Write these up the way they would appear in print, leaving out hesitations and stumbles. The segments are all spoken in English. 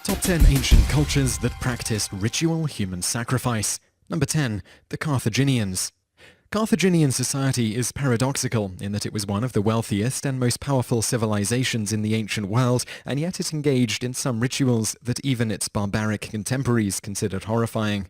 Top 10 ancient cultures that practiced ritual human sacrifice. Number 10. The Carthaginians. Carthaginian society is paradoxical in that it was one of the wealthiest and most powerful civilizations in the ancient world, and yet it engaged in some rituals that even its barbaric contemporaries considered horrifying.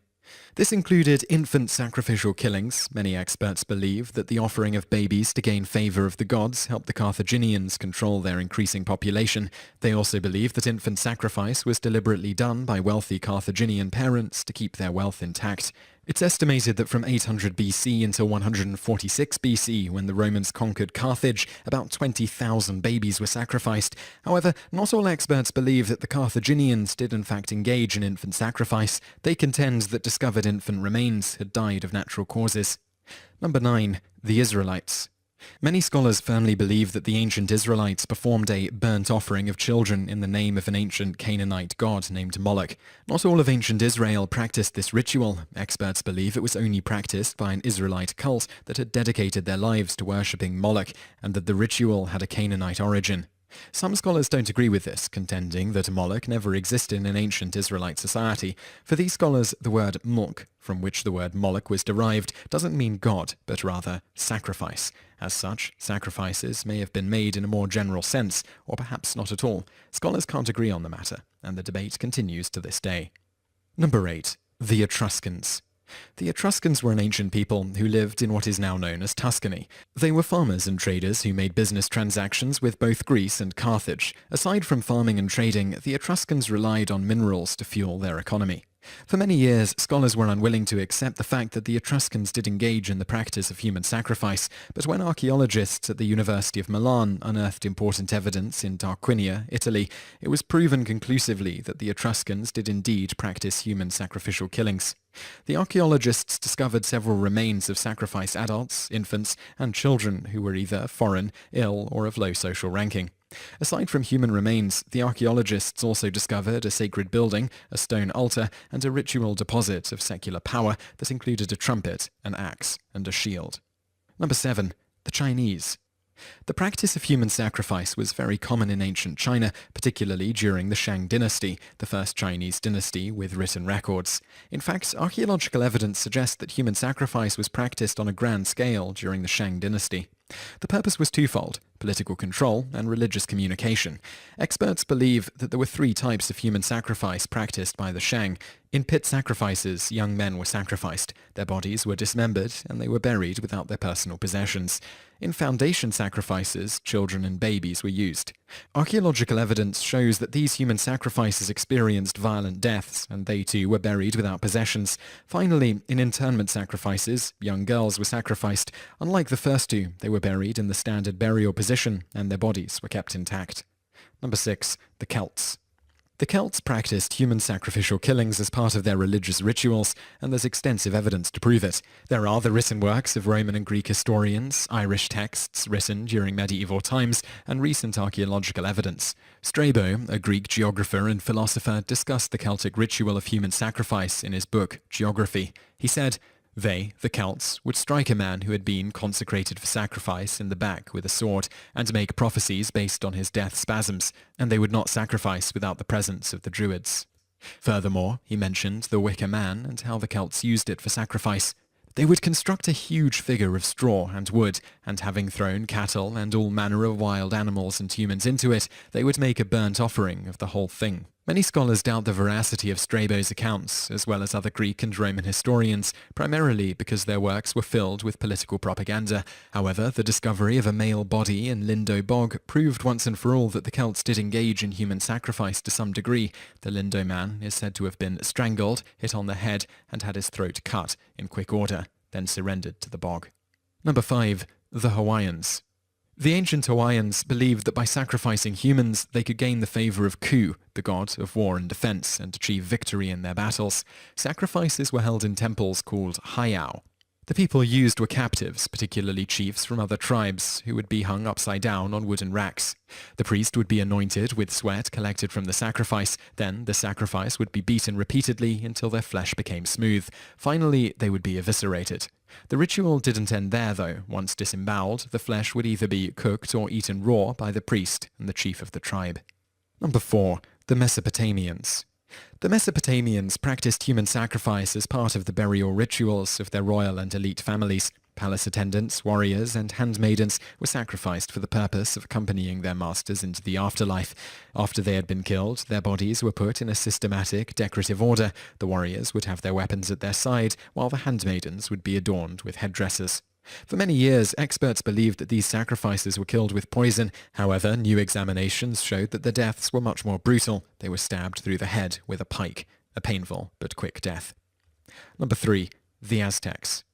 This included infant sacrificial killings. Many experts believe that the offering of babies to gain favor of the gods helped the Carthaginians control their increasing population. They also believe that infant sacrifice was deliberately done by wealthy Carthaginian parents to keep their wealth intact. It's estimated that from 800 BC until 146 BC, when the Romans conquered Carthage, about 20,000 babies were sacrificed. However, not all experts believe that the Carthaginians did in fact engage in infant sacrifice. They contend that discovered infant remains had died of natural causes. Number 9. The Israelites. Many scholars firmly believe that the ancient Israelites performed a burnt offering of children in the name of an ancient Canaanite god named Moloch. Not all of ancient Israel practiced this ritual. Experts believe it was only practiced by an Israelite cult that had dedicated their lives to worshipping Moloch, and that the ritual had a Canaanite origin. Some scholars don't agree with this, contending that Moloch never existed in ancient Israelite society. For these scholars, the word mulk, from which the word Moloch was derived, doesn't mean god, but rather sacrifice. As such, sacrifices may have been made in a more general sense, or perhaps not at all. Scholars can't agree on the matter, and the debate continues to this day. Number 8. The Etruscans. The Etruscans were an ancient people who lived in what is now known as Tuscany. They were farmers and traders who made business transactions with both Greece and Carthage. Aside from farming and trading, the Etruscans relied on minerals to fuel their economy. For many years, scholars were unwilling to accept the fact that the Etruscans did engage in the practice of human sacrifice, but when archaeologists at the University of Milan unearthed important evidence in Tarquinia, Italy, it was proven conclusively that the Etruscans did indeed practice human sacrificial killings. The archaeologists discovered several remains of sacrificed adults, infants, and children who were either foreign, ill, or of low social ranking. Aside from human remains, the archaeologists also discovered a sacred building, a stone altar, and a ritual deposit of secular power that included a trumpet, an axe, and a shield. Number 7. The Chinese. The practice of human sacrifice was very common in ancient China, particularly during the Shang dynasty, the first Chinese dynasty with written records. In fact, archaeological evidence suggests that human sacrifice was practiced on a grand scale during the Shang dynasty. The purpose was twofold: political control and religious communication. Experts believe that there were 3 types of human sacrifice practiced by the Shang. In pit sacrifices, young men were sacrificed. Their bodies were dismembered, and they were buried without their personal possessions. In foundation sacrifices, children and babies were used. Archaeological evidence shows that these human sacrifices experienced violent deaths, and they too were buried without possessions. Finally, in internment sacrifices, young girls were sacrificed. Unlike the first 2, they were buried in the standard burial position, and their bodies were kept intact. Number 6. The Celts. The Celts practiced human sacrificial killings as part of their religious rituals, and there's extensive evidence to prove it. There are the written works of Roman and Greek historians, Irish texts written during medieval times, and recent archaeological evidence. Strabo, a Greek geographer and philosopher, discussed the Celtic ritual of human sacrifice in his book, Geography. He said, "They, the Celts, would strike a man who had been consecrated for sacrifice in the back with a sword, and make prophecies based on his death spasms, and they would not sacrifice without the presence of the Druids." Furthermore, he mentioned the wicker man and how the Celts used it for sacrifice. They would construct a huge figure of straw and wood, and having thrown cattle and all manner of wild animals and humans into it, they would make a burnt offering of the whole thing. Many scholars doubt the veracity of Strabo's accounts, as well as other Greek and Roman historians, primarily because their works were filled with political propaganda. However, the discovery of a male body in Lindo Bog proved once and for all that the Celts did engage in human sacrifice to some degree. The Lindo man is said to have been strangled, hit on the head, and had his throat cut in quick order, then surrendered to the bog. Number 5. The Hawaiians. The ancient Hawaiians believed that by sacrificing humans, they could gain the favor of Ku, the god of war and defense, and achieve victory in their battles. Sacrifices were held in temples called heiau. The people used were captives, particularly chiefs from other tribes, who would be hung upside down on wooden racks. The priest would be anointed with sweat collected from the sacrifice, then the sacrifice would be beaten repeatedly until their flesh became smooth. Finally, they would be eviscerated. The ritual didn't end there, though. Once disemboweled, the flesh would either be cooked or eaten raw by the priest and the chief of the tribe. Number 4. The Mesopotamians. The Mesopotamians practiced human sacrifice as part of the burial rituals of their royal and elite families. Palace attendants, warriors, and handmaidens were sacrificed for the purpose of accompanying their masters into the afterlife. After they had been killed, their bodies were put in a systematic, decorative order. The warriors would have their weapons at their side, while the handmaidens would be adorned with headdresses. For many years, experts believed that these sacrifices were killed with poison. However, new examinations showed that the deaths were much more brutal. They were stabbed through the head with a pike, a painful but quick death. Number 3. The Aztecs.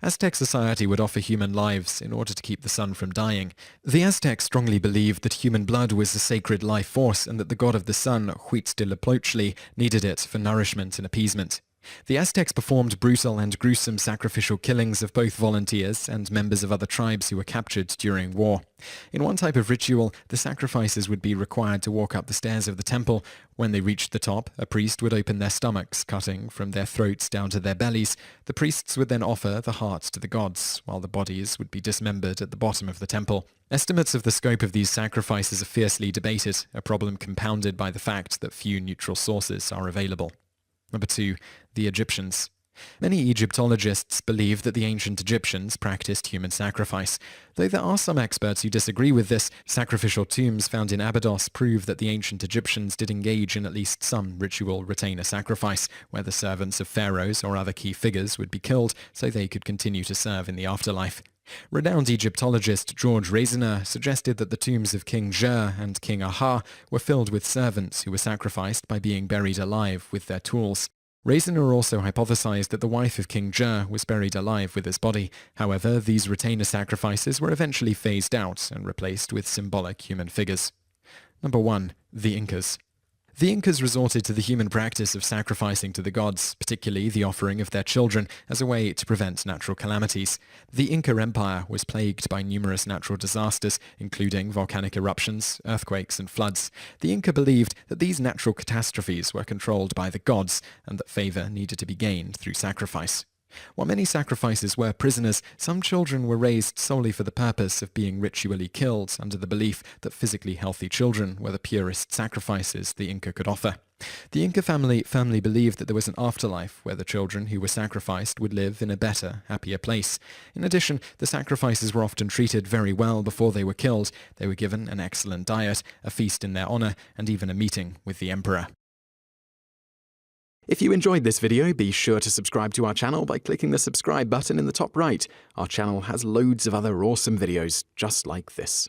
Aztec society would offer human lives in order to keep the sun from dying. The Aztecs strongly believed that human blood was a sacred life force and that the god of the sun, Huitzilopochtli, needed it for nourishment and appeasement. The Aztecs performed brutal and gruesome sacrificial killings of both volunteers and members of other tribes who were captured during war. In one type of ritual, the sacrifices would be required to walk up the stairs of the temple. When they reached the top, a priest would open their stomachs, cutting from their throats down to their bellies. The priests would then offer the hearts to the gods, while the bodies would be dismembered at the bottom of the temple. Estimates of the scope of these sacrifices are fiercely debated, a problem compounded by the fact that few neutral sources are available. Number 2. The Egyptians. Many Egyptologists believe that the ancient Egyptians practiced human sacrifice. Though there are some experts who disagree with this, sacrificial tombs found in Abydos prove that the ancient Egyptians did engage in at least some ritual retainer sacrifice, where the servants of pharaohs or other key figures would be killed so they could continue to serve in the afterlife. Renowned Egyptologist George Raisiner suggested that the tombs of King Jer and King Aha were filled with servants who were sacrificed by being buried alive with their tools. Raisiner also hypothesized that the wife of King Jer was buried alive with his body. However, these retainer sacrifices were eventually phased out and replaced with symbolic human figures. Number 1. The Incas. The Incas resorted to the human practice of sacrificing to the gods, particularly the offering of their children, as a way to prevent natural calamities. The Inca Empire was plagued by numerous natural disasters, including volcanic eruptions, earthquakes, and floods. The Inca believed that these natural catastrophes were controlled by the gods, and that favor needed to be gained through sacrifice. While many sacrifices were prisoners, some children were raised solely for the purpose of being ritually killed under the belief that physically healthy children were the purest sacrifices the Inca could offer. The Inca family firmly believed that there was an afterlife where the children who were sacrificed would live in a better, happier place. In addition, the sacrifices were often treated very well before they were killed. They were given an excellent diet, a feast in their honor, and even a meeting with the emperor. If you enjoyed this video, be sure to subscribe to our channel by clicking the subscribe button in the top right. Our channel has loads of other awesome videos just like this.